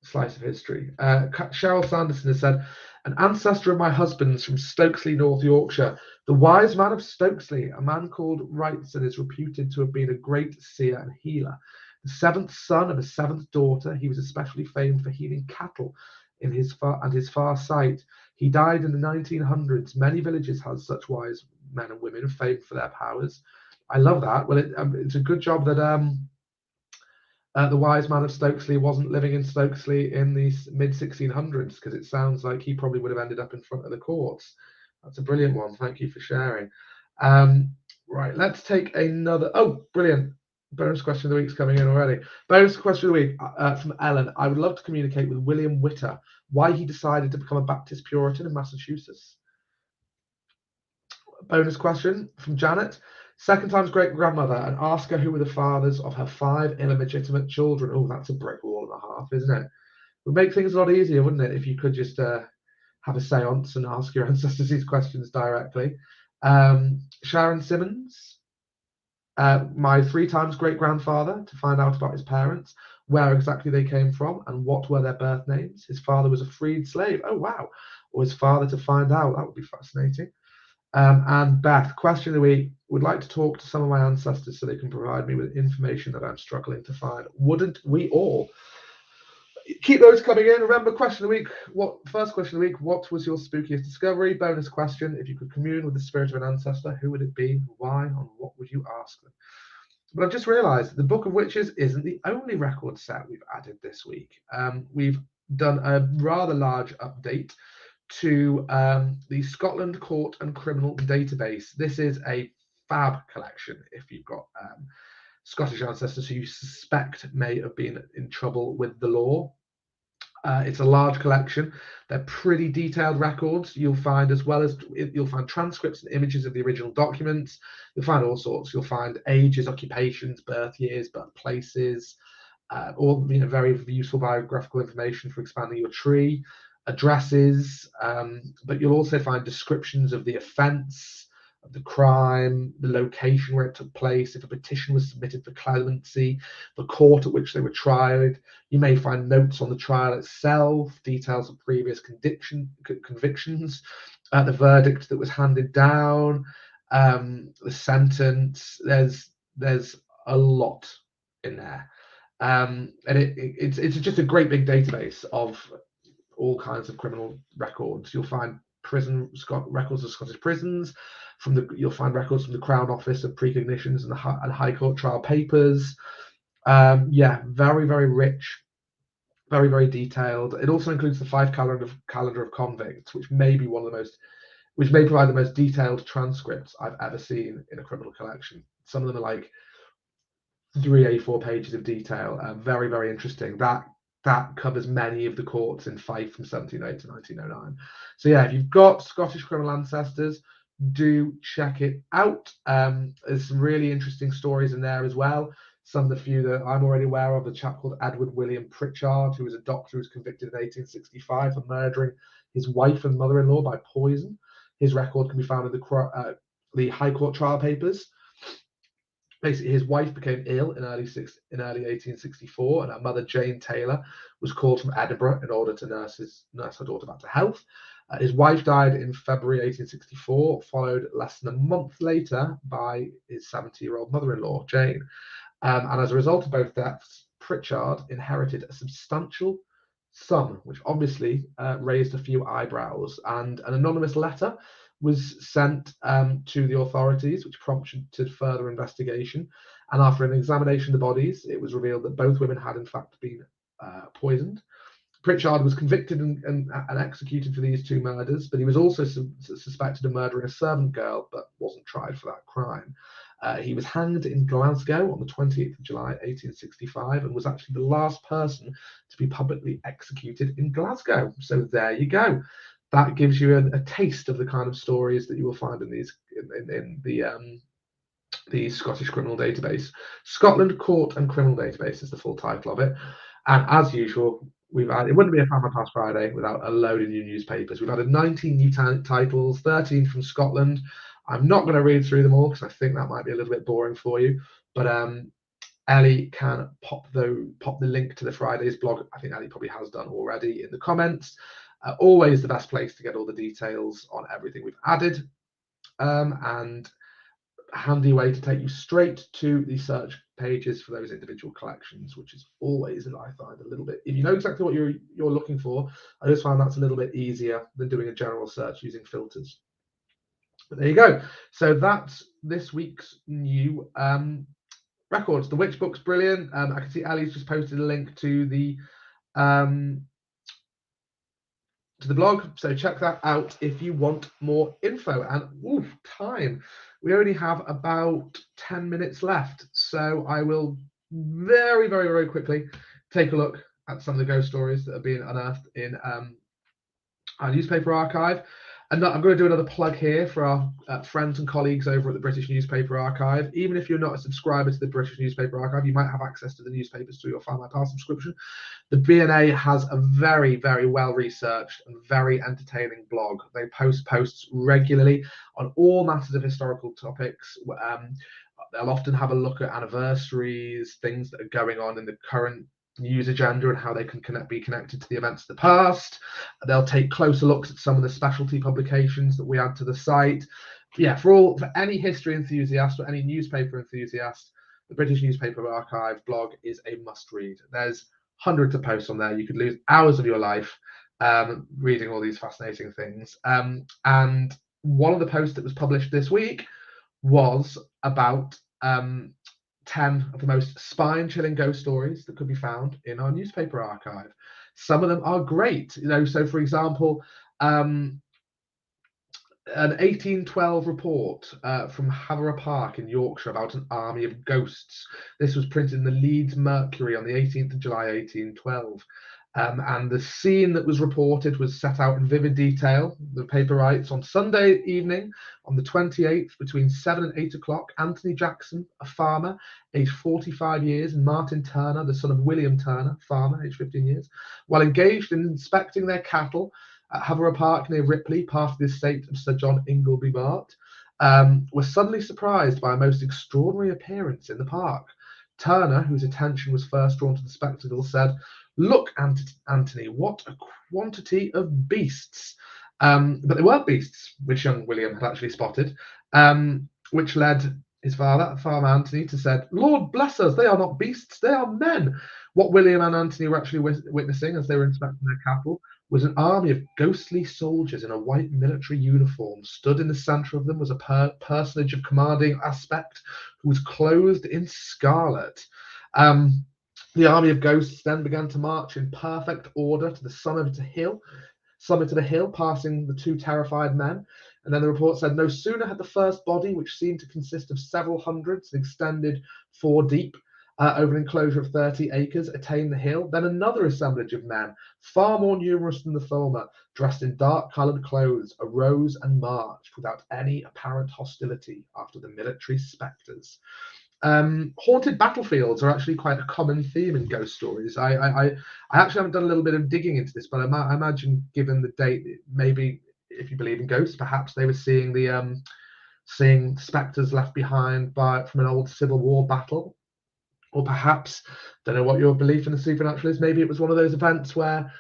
S1: slice of history. Cheryl Sanderson has said, an ancestor of my husband's from Stokesley, North Yorkshire. The wise man of Stokesley, a man called Wrightson, is reputed to have been a great seer and healer. The seventh son of a seventh daughter, he was especially famed for healing cattle in his far sight. He died in the 1900s. Many villages had such wise men and women famed for their powers. I love that. Well, it's a good job that the wise man of Stokesley wasn't living in Stokesley in the mid-1600s, because it sounds like he probably would have ended up in front of the courts. That's a brilliant one. Thank you for sharing. Right, let's take another. Oh, brilliant. Bonus question of the week's coming in already. Bonus question of the week from Ellen. I would love to communicate with William Witter, why he decided to become a Baptist Puritan in Massachusetts. Bonus question from Janet. Second time's great-grandmother, and ask her who were the fathers of her 5 illegitimate children. Oh, that's a brick wall and a half, isn't it? It would make things a lot easier, wouldn't it, if you could just have a seance and ask your ancestors these questions directly. Sharon Simmons. My 3 times great-grandfather, to find out about his parents, where exactly they came from, and what were their birth names. His father was a freed slave. Oh, wow. Or his father to find out. That would be fascinating. And Beth, question of the week, would like to talk to some of my ancestors so they can provide me with information that I'm struggling to find. Wouldn't we all? Keep those coming in. Remember, question of the week, first question of the week, what was your spookiest discovery? Bonus question, if you could commune with the spirit of an ancestor, who would it be, why, and what would you ask them? But I've just realised the Book of Witches isn't the only record set we've added this week. We've done a rather large update to the Scotland Court and Criminal Database. This is a fab collection if you've got Scottish ancestors who you suspect may have been in trouble with the law. It's a large collection. They're pretty detailed records. You'll find, as well as you'll find transcripts and images of the original documents. You'll find all sorts. You'll find ages, occupations, birth years, birthplaces, all very useful biographical information for expanding your tree, addresses, but you'll also find descriptions of the offence, of the crime, the location where it took place, if a petition was submitted for clemency, the court at which they were tried. You may find notes on the trial itself, details of previous convictions, the verdict that was handed down, the sentence. There's a lot in there. And it's just a great big database of all kinds of criminal records. You'll find records of Scottish prisons. You'll find records from the Crown Office of Precognitions and High Court trial papers. Very, very rich, very, very detailed. It also includes the 5 calendar of convicts, which may provide the most detailed transcripts I've ever seen in a criminal collection. Some of them are like 3 A4 pages of detail. Very, very interesting. That covers many of the courts in Fife from 1708 to 1909. So yeah, if you've got Scottish criminal ancestors, do check it out. There's some really interesting stories in there as well. Some of the few that I'm already aware of, a chap called Edward William Pritchard, who was a doctor who was convicted in 1865 for murdering his wife and mother-in-law by poison. His record can be found in the High Court trial papers. Basically, his wife became ill in early 1864, and her mother, Jane Taylor, was called from Edinburgh in order to nurse her daughter back to health. His wife died in February 1864, followed less than a month later by his 70-year-old mother-in-law, Jane. And as a result of both deaths, Pritchard inherited a substantial sum, which obviously raised a few eyebrows, and an anonymous letter was sent to the authorities, which prompted further investigation. And after an examination of the bodies, it was revealed that both women had in fact been poisoned. Pritchard was convicted and executed for these 2 murders, but he was also suspected of murdering a servant girl, but wasn't tried for that crime. He was hanged in Glasgow on the 28th of July 1865 and was actually the last person to be publicly executed in Glasgow. So there you go. That gives you a taste of the kind of stories that you will find in these in the Scottish Criminal Database. Scotland Court and Criminal Database is the full title of it. And as usual, we've had, it wouldn't be a Findmypast Friday without a load of new newspapers. We've added 19 new titles, 13 from Scotland. I'm not going to read through them all because I think that might be a little bit boring for you. But Ellie can pop the link to the Friday's blog. I think Ellie probably has done already in the comments. Always the best place to get all the details on everything we've added. And a handy way to take you straight to the search pages for those individual collections, which is always, I find, a little bit, if you know exactly what you're looking for, I just find that's a little bit easier than doing a general search using filters. But there you go. So that's this week's new records. The Witch book's brilliant. I can see Ali's just posted a link to the blog, so check that out if you want more info. And time, we only have about 10 minutes left, so I will very, very, very quickly take a look at some of the ghost stories that are being unearthed in our newspaper archive. And I'm going to do another plug here for our friends and colleagues over at the British Newspaper Archive. Even if you're not a subscriber to the British Newspaper Archive, you might have access to the newspapers through your Findmypast subscription. The BNA has a very, very well-researched and very entertaining blog. They post posts regularly on all matters of historical topics. They'll often have a look at anniversaries, things that are going on in the current news agenda and how they can be connected to the events of the past. They'll take closer looks at some of the specialty publications that we add to the site. Yeah, for any history enthusiast or any newspaper enthusiast, the British Newspaper Archive blog is a must-read. There's hundreds of posts on there. You could lose hours of your life reading all these fascinating things. And one of the posts that was published this week was about 10 of the most spine-chilling ghost stories that could be found in our newspaper archive. Some of them are great. So for example, an 1812 report from Havre Park in Yorkshire about an army of ghosts. This was printed in the Leeds Mercury on the 18th of July 1812. And the scene that was reported was set out in vivid detail. The paper writes, on Sunday evening, on the 28th, between 7 and 8 o'clock, Anthony Jackson, a farmer, aged 45 years, and Martin Turner, the son of William Turner, farmer, aged 15 years, while engaged in inspecting their cattle at Havre Park near Ripley, part of the estate of Sir John Ingleby Bart, were suddenly surprised by a most extraordinary appearance in the park. Turner, whose attention was first drawn to the spectacle, said, "Look, Anthony, what a quantity of beasts." But they weren't beasts, which young William had actually spotted, which led his father, Farmer Anthony, to say, "Lord bless us, they are not beasts, they are men." What William and Anthony were actually witnessing as they were inspecting their cattle was an army of ghostly soldiers in a white military uniform. Stood in the centre of them was a personage of commanding aspect who was clothed in scarlet. The army of ghosts then began to march in perfect order to the summit of the hill, passing the two terrified men. And then the report said, no sooner had the first body, which seemed to consist of several hundreds and extended 4 deep, over an enclosure of 30 acres, attained the hill, then another assemblage of men, far more numerous than the former, dressed in dark-coloured clothes, arose and marched without any apparent hostility after the military spectres. Haunted battlefields are actually quite a common theme in ghost stories. I actually haven't done a little bit of digging into this, but I imagine, given the date, maybe if you believe in ghosts, perhaps they were seeing spectres left behind from an old Civil War battle. Or perhaps, don't know what your belief in the supernatural is, maybe it was one of those events where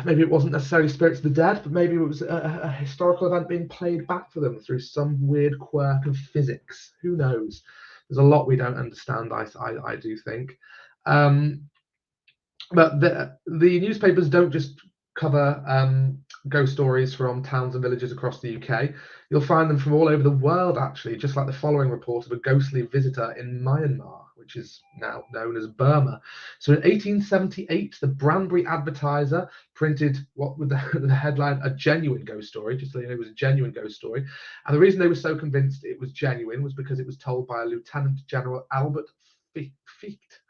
S1: maybe it wasn't necessarily spirits of the dead, but maybe it was a historical event being played back for them through some weird quirk of physics. Who knows? There's a lot we don't understand, I do think. But the newspapers don't just cover ghost stories from towns and villages across the UK. You'll find them from all over the world, actually, just like the following report of a ghostly visitor in Myanmar, which which is now known as Burma. So in 1878, the Branbury Advertiser printed what with the headline, "A Genuine Ghost Story," just so you know, it was a genuine ghost story. And the reason they were so convinced it was genuine was because it was told by a Lieutenant General Albert Ficht.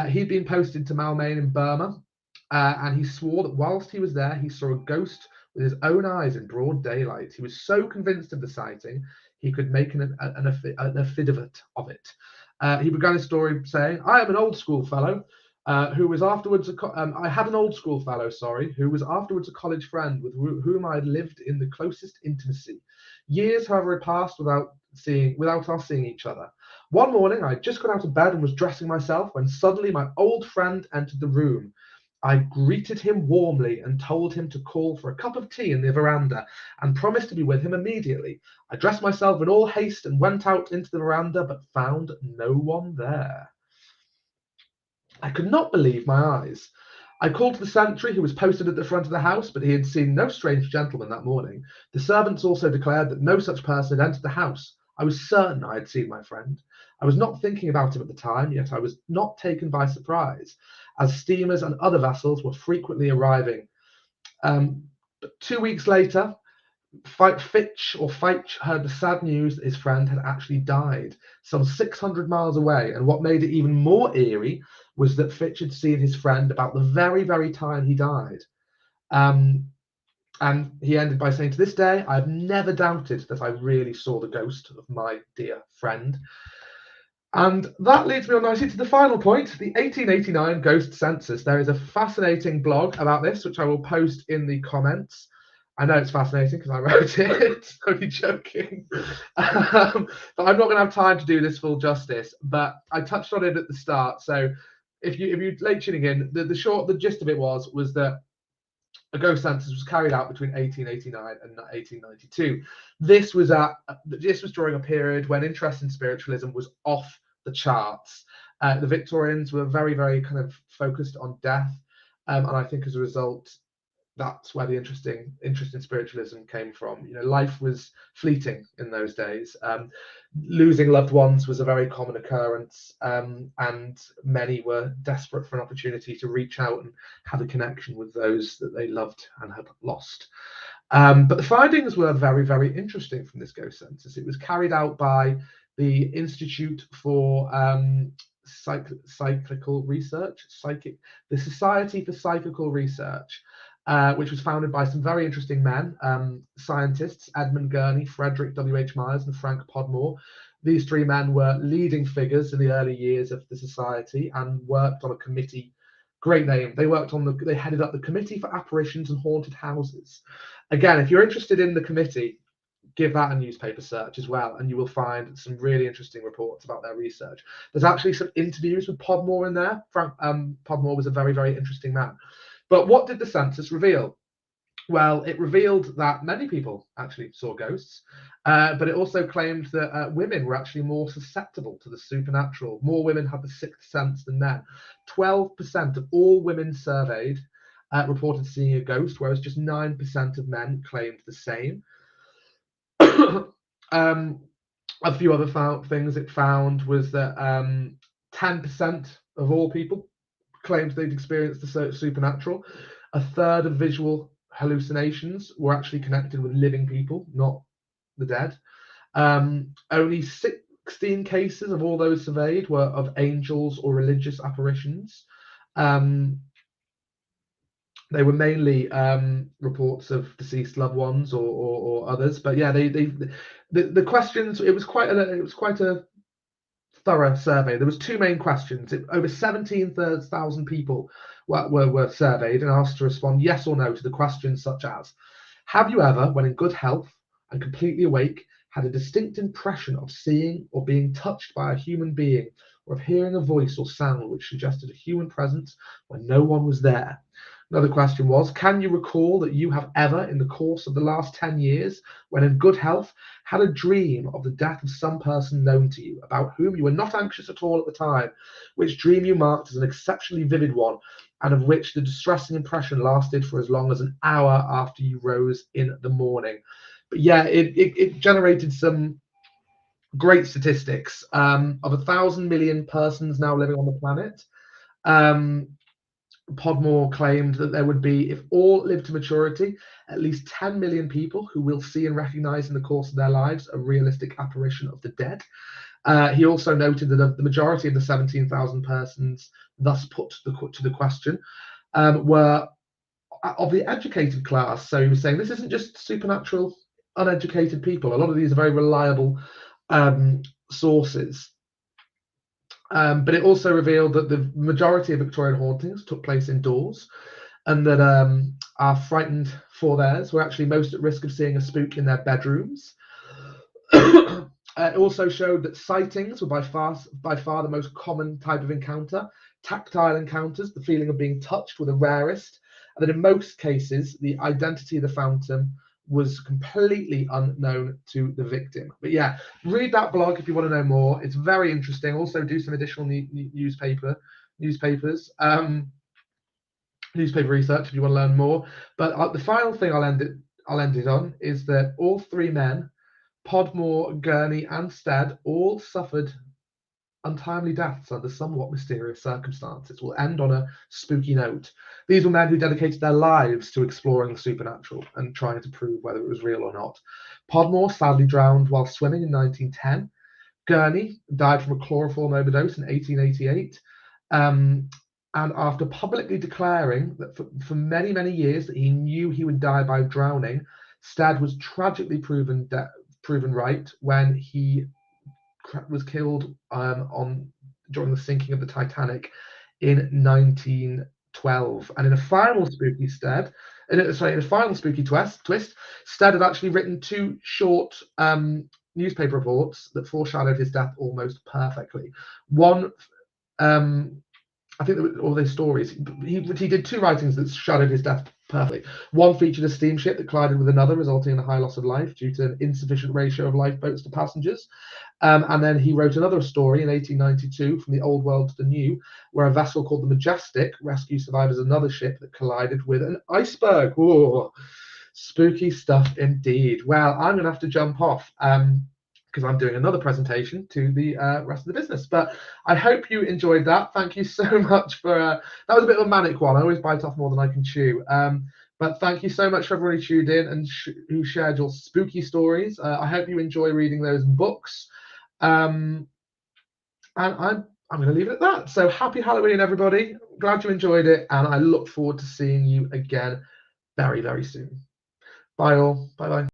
S1: He'd been posted to Mailmain in Burma, and he swore that whilst he was there, he saw a ghost with his own eyes in broad daylight. He was so convinced of the sighting, he could make an affidavit of it. He began his story saying, "I am an old school fellow who was afterwards I had an old school fellow, who was afterwards a college friend with whom I had lived in the closest intimacy. Years, however, had passed without our seeing each other. One morning, I had just got out of bed and was dressing myself when suddenly my old friend entered the room. I greeted him warmly and told him to call for a cup of tea in the veranda and promised to be with him immediately. I dressed myself in all haste and went out into the veranda, but found no one there. I could not believe my eyes. I called to the sentry who was posted at the front of the house, but he had seen no strange gentleman that morning. The servants also declared that no such person had entered the house. I was certain I had seen my friend. I was not thinking about him at the time, yet I was not taken by surprise, as steamers and other vessels were frequently arriving. But 2 weeks later, Fitch heard the sad news that his friend had actually died some 600 miles away, and what made it even more eerie was that Fitch had seen his friend about the very, very time he died. And he ended by saying, "To this day, I've never doubted that I really saw the ghost of my dear friend." And that leads me on nicely to the final point, the 1889 ghost census. There is a fascinating blog about this, which I will post in the comments. I know it's fascinating because I wrote it. Only joking. But I'm not going to have time to do this full justice. But I touched on it at the start. So if you late tuning in, the gist of it was that a ghost census was carried out between 1889 and 1892. This was during a period when interest in spiritualism was off the charts. The Victorians were very, very kind of focused on death, and I think as a result, that's where the interest in spiritualism came from. You know, life was fleeting in those days. Losing loved ones was a very common occurrence, and many were desperate for an opportunity to reach out and have a connection with those that they loved and had lost. But the findings were very, very interesting from this ghost census. It was carried out by the Institute for Psychical Research, the Society for Psychical Research, which was founded by some very interesting men, scientists, Edmund Gurney, Frederick W.H. Myers, and Frank Podmore. These three men were leading figures in the early years of the society and worked on a committee. Great name. They headed up the Committee for Apparitions and Haunted Houses. Again, if you're interested in the committee, give that a newspaper search as well, and you will find some really interesting reports about their research. There's actually some interviews with Podmore in there. Frank Podmore was a very, very interesting man. But what did the census reveal? Well, it revealed that many people actually saw ghosts, but it also claimed that women were actually more susceptible to the supernatural. More women had the sixth sense than men. 12% of all women surveyed reported seeing a ghost, whereas just 9% of men claimed the same. A few other things it found was that 10% of all people claimed they'd experienced the supernatural. A third of visual hallucinations were actually connected with living people, not the dead. Only 16 cases of all those surveyed were of angels or religious apparitions. They were mainly reports of deceased loved ones or others, but yeah, the questions. It was quite a thorough survey. There was two main questions. Over 17,000 people were surveyed and asked to respond yes or no to the questions such as: have you ever, when in good health and completely awake, had a distinct impression of seeing or being touched by a human being, or of hearing a voice or sound which suggested a human presence when no one was there? Another question was, can you recall that you have ever, in the course of the last 10 years, when in good health, had a dream of the death of some person known to you, about whom you were not anxious at all at the time, which dream you marked as an exceptionally vivid one, and of which the distressing impression lasted for as long as an hour after you rose in the morning? But yeah, it generated some great statistics. Of 1,000 million persons now living on the planet, Podmore claimed that there would be, if all lived to maturity, at least 10 million people who will see and recognize in the course of their lives a realistic apparition of the dead. He also noted that the majority of the 17,000 persons thus put to the question were of the educated class. So he was saying this isn't just supernatural, uneducated people. A lot of these are very reliable sources. But it also revealed that the majority of Victorian hauntings took place indoors, and that our frightened forebears were actually most at risk of seeing a spook in their bedrooms. It also showed that sightings were by far the most common type of encounter. Tactile encounters, the feeling of being touched, were the rarest, and that in most cases, the identity of the phantom was completely unknown to the victim. But yeah, read that blog if you want to know more. It's very interesting. Also, do some additional newspaper research if you want to learn more. But the final thing I'll end it on is that all three men, Podmore, Gurney, and Stead, all suffered untimely deaths under somewhat mysterious circumstances. We'll end on a spooky note. These were men who dedicated their lives to exploring the supernatural and trying to prove whether it was real or not. Podmore sadly drowned while swimming in 1910. Gurney died from a chloroform overdose in 1888. And after publicly declaring that for many, many years that he knew he would die by drowning, Stead was tragically proven right when he was killed during the sinking of the Titanic in 1912. And in a final spooky twist, Stead had actually written two short newspaper reports that foreshadowed his death almost perfectly. One, I think that all those stories, he did two writings that shadowed his death perfectly. One featured a steamship that collided with another, resulting in a high loss of life due to an insufficient ratio of lifeboats to passengers. And then he wrote another story in 1892, From the Old World to the New, where a vessel called the Majestic rescued survivors of another ship that collided with an iceberg. Ooh, spooky stuff indeed. Well, I'm going to have to jump off because I'm doing another presentation to the rest of the business. But I hope you enjoyed that. Thank you so much for that was a bit of a manic one. I always bite off more than I can chew. But thank you so much for everybody who tuned in and who shared your spooky stories. I hope you enjoy reading those books. And I'm going to leave it at that. So happy Halloween, everybody. Glad you enjoyed it. And I look forward to seeing you again very, very soon. Bye all. Bye-bye.